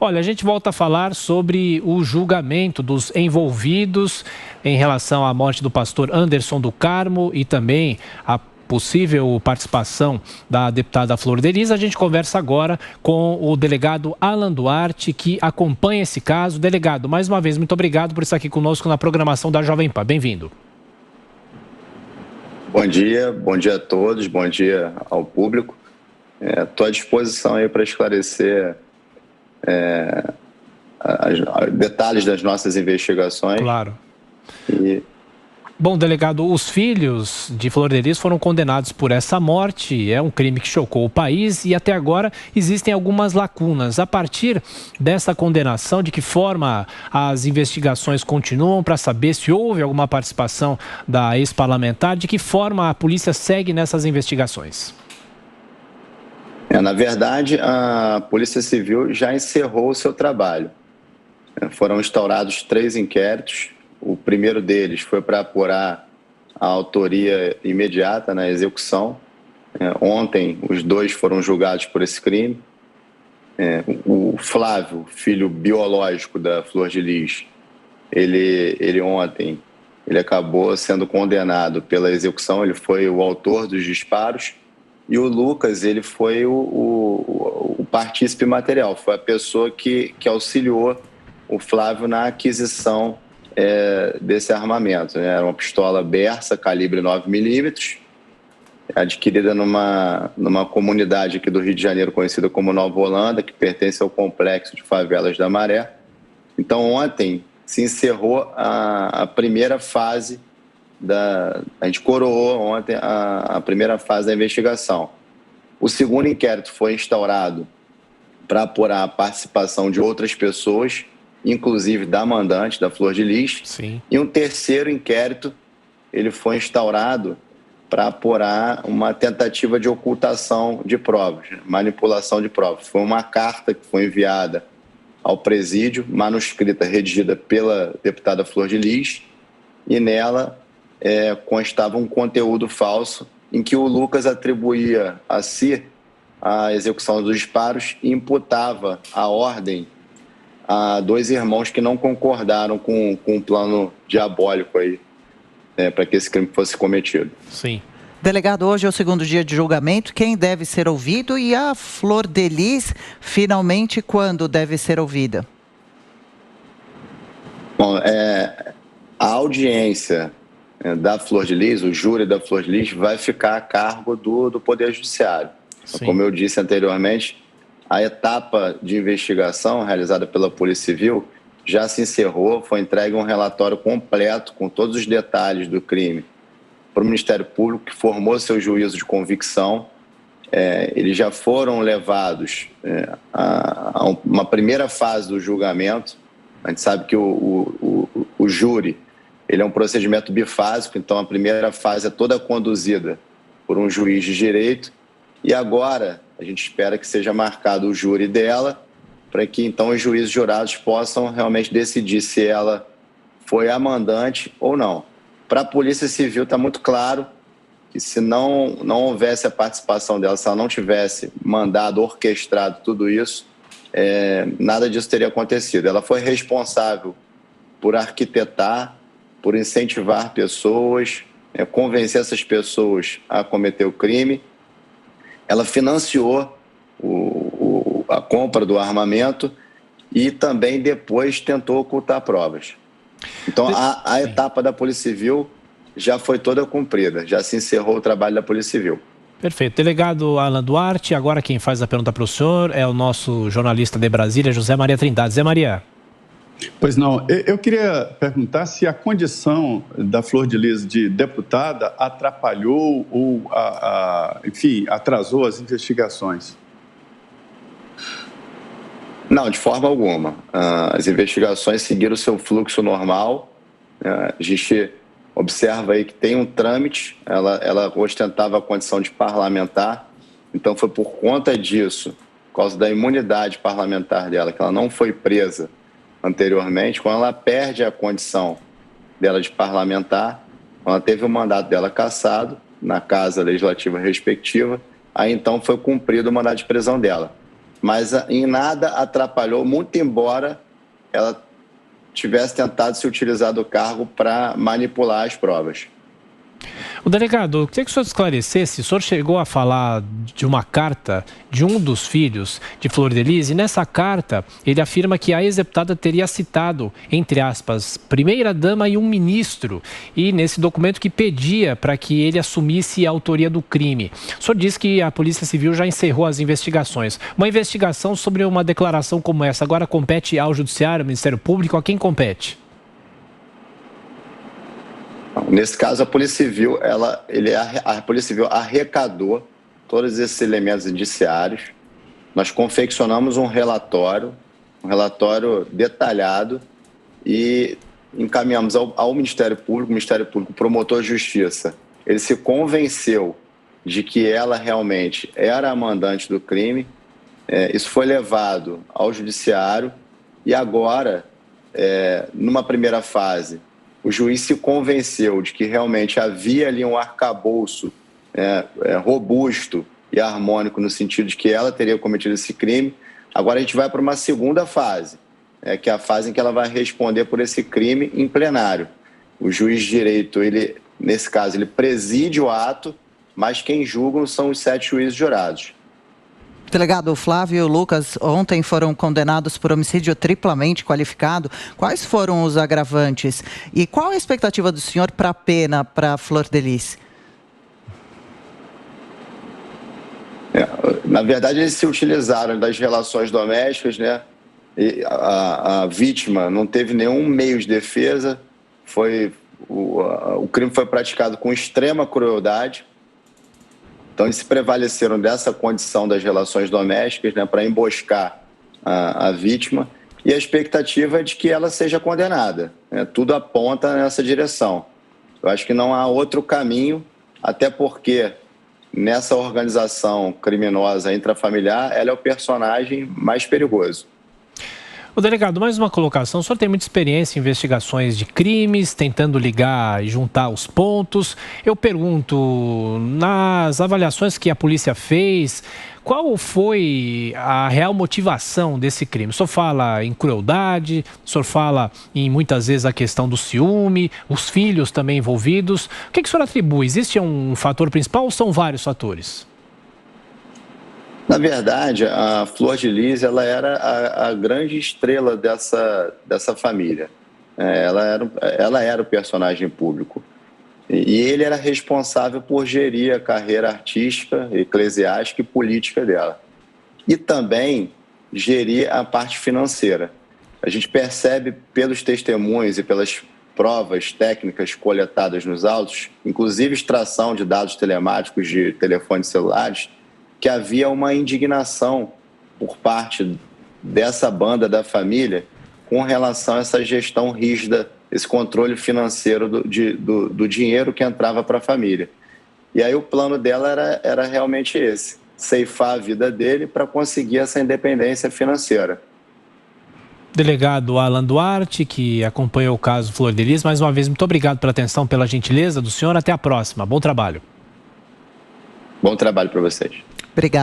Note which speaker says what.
Speaker 1: Olha, a gente volta a falar sobre o julgamento dos envolvidos em relação à morte do pastor Anderson do Carmo e também a possível participação da deputada Flor Delis. A gente conversa agora com o delegado Alan Duarte, que acompanha esse caso. Delegado, mais uma vez, muito obrigado por estar aqui conosco na programação da Jovem Pan. Bem-vindo.
Speaker 2: Bom dia a todos, bom dia ao público. Estou à disposição aí para esclarecer detalhes das nossas investigações.
Speaker 1: Claro. Bom, delegado, os filhos de Flor Delis foram condenados por essa morte. É um crime que chocou o país e até agora existem algumas lacunas. A partir dessa condenação, de que forma as investigações continuam para saber se houve alguma participação da ex-parlamentar? De que forma a polícia segue nessas investigações?
Speaker 2: Na verdade, a Polícia Civil já encerrou o seu trabalho. Foram instaurados 3 inquéritos. O primeiro deles foi para apurar a autoria imediata na execução. Ontem, os 2 foram julgados por esse crime. O Flávio, filho biológico da Flor Delis, ele ontem acabou sendo condenado pela execução. Ele foi o autor dos disparos. E o Lucas, ele foi o partícipe material, foi a pessoa que auxiliou o Flávio na aquisição desse armamento. Era uma pistola Bersa, calibre 9mm, adquirida numa comunidade aqui do Rio de Janeiro conhecida como Nova Holanda, que pertence ao complexo de favelas da Maré. Então, ontem se encerrou a primeira fase a gente coroou ontem a primeira fase da investigação. O segundo inquérito foi instaurado para apurar a participação de outras pessoas, inclusive da mandante, da Flor Delis.
Speaker 1: Sim.
Speaker 2: E um terceiro inquérito ele foi instaurado para apurar uma tentativa de ocultação de provas, manipulação de provas. Foi uma carta que foi enviada ao presídio, manuscrita, redigida pela deputada Flor Delis, e nela constava um conteúdo falso em que o Lucas atribuía a si a execução dos disparos e imputava a ordem a 2 irmãos que não concordaram com um plano diabólico aí, para que esse crime fosse cometido.
Speaker 1: Sim.
Speaker 3: Delegado, hoje é o segundo dia de julgamento. Quem deve ser ouvido e a Flor Delis, finalmente, quando deve ser ouvida?
Speaker 2: Bom, a audiência da Flor Delis, o júri da Flor Delis, vai ficar a cargo do Poder Judiciário.
Speaker 1: Sim.
Speaker 2: Como eu disse anteriormente, a etapa de investigação realizada pela Polícia Civil já se encerrou, foi entregue um relatório completo com todos os detalhes do crime para o Ministério Público, que formou seu juízo de convicção. Eles já foram levados a uma primeira fase do julgamento. A gente sabe que o júri ele é um procedimento bifásico, então a primeira fase é toda conduzida por um juiz de direito e agora a gente espera que seja marcado o júri dela para que então os juízes jurados possam realmente decidir se ela foi a mandante ou não. Para a Polícia Civil está muito claro que se não houvesse a participação dela, se ela não tivesse mandado, orquestrado tudo isso, nada disso teria acontecido. Ela foi responsável por arquitetar, por incentivar pessoas, convencer essas pessoas a cometer o crime. Ela financiou a compra do armamento e também depois tentou ocultar provas. Então, a etapa da Polícia Civil já foi toda cumprida, já se encerrou o trabalho da Polícia Civil.
Speaker 1: Perfeito. Delegado Alan Duarte, agora quem faz a pergunta para o senhor é o nosso jornalista de Brasília, José Maria Trindade. Zé Maria.
Speaker 4: Pois não, eu queria perguntar se a condição da Flor Delis de deputada atrapalhou ou, enfim, atrasou as investigações.
Speaker 2: Não, de forma alguma. As investigações seguiram o seu fluxo normal. A gente observa aí que tem um trâmite, ela ostentava a condição de parlamentar, então foi por conta disso, por causa da imunidade parlamentar dela, que ela não foi presa anteriormente. Quando ela perde a condição dela de parlamentar, quando ela teve o mandato dela cassado na Casa Legislativa respectiva, aí então foi cumprido o mandato de prisão dela. mas em nada atrapalhou, muito embora ela tivesse tentado se utilizar do cargo para manipular as provas.
Speaker 1: O delegado, eu queria que o senhor esclarecesse, o senhor chegou a falar de uma carta de um dos filhos de Flor de Lis, e nessa carta ele afirma que a ex-deputada teria citado, entre aspas, primeira-dama e um ministro, e nesse documento que pedia para que ele assumisse a autoria do crime. O senhor disse que a Polícia Civil já encerrou as investigações. Uma investigação sobre uma declaração como essa agora compete ao Judiciário, ao Ministério Público, a quem compete?
Speaker 2: Nesse caso, a Polícia Civil, a Polícia Civil arrecadou todos esses elementos indiciários. Nós confeccionamos um relatório detalhado e encaminhamos ao Ministério Público. O Ministério Público, o promotor de justiça, ele se convenceu de que ela realmente era a mandante do crime. Isso foi levado ao Judiciário e agora, numa primeira fase, o juiz se convenceu de que realmente havia ali um arcabouço robusto e harmônico no sentido de que ela teria cometido esse crime. Agora a gente vai para uma segunda fase, que é a fase em que ela vai responder por esse crime em plenário. O juiz de direito, nesse caso, ele preside o ato, mas quem julgam são os 7 juízes jurados.
Speaker 3: Delegado, Flávio e o Lucas ontem foram condenados por homicídio triplamente qualificado. Quais foram os agravantes? E qual a expectativa do senhor para a pena para Flor de Lis?
Speaker 2: Na verdade, eles se utilizaram das relações domésticas, né? E a vítima não teve nenhum meio de defesa. O crime foi praticado com extrema crueldade. Então, eles se prevaleceram dessa condição das relações domésticas, né, para emboscar a vítima. E a expectativa é de que ela seja condenada. Tudo aponta nessa direção. Eu acho que não há outro caminho, até porque nessa organização criminosa intrafamiliar, ela é o personagem mais perigoso.
Speaker 1: O delegado, mais uma colocação. O senhor tem muita experiência em investigações de crimes, tentando ligar e juntar os pontos. Eu pergunto, nas avaliações que a polícia fez, qual foi a real motivação desse crime? O senhor fala em crueldade, o senhor fala em muitas vezes a questão do ciúme, os filhos também envolvidos. O que o senhor atribui? Existe um fator principal ou são vários fatores?
Speaker 2: Na verdade, a Flor de Lis, ela era a grande estrela dessa família. Ela era o personagem público. E ele era responsável por gerir a carreira artística, eclesiástica e política dela. E também gerir a parte financeira. A gente percebe pelos testemunhos e pelas provas técnicas coletadas nos autos, inclusive extração de dados telemáticos de telefones celulares, que havia uma indignação por parte dessa banda da família com relação a essa gestão rígida, esse controle financeiro do dinheiro que entrava para a família. E aí o plano dela era realmente esse, ceifar a vida dele para conseguir essa independência financeira.
Speaker 1: Delegado Alan Duarte, que acompanhou o caso Flor de Lis, mais uma vez, muito obrigado pela atenção, pela gentileza do senhor. Até a próxima. Bom trabalho.
Speaker 2: Bom trabalho para vocês.
Speaker 3: Obrigada.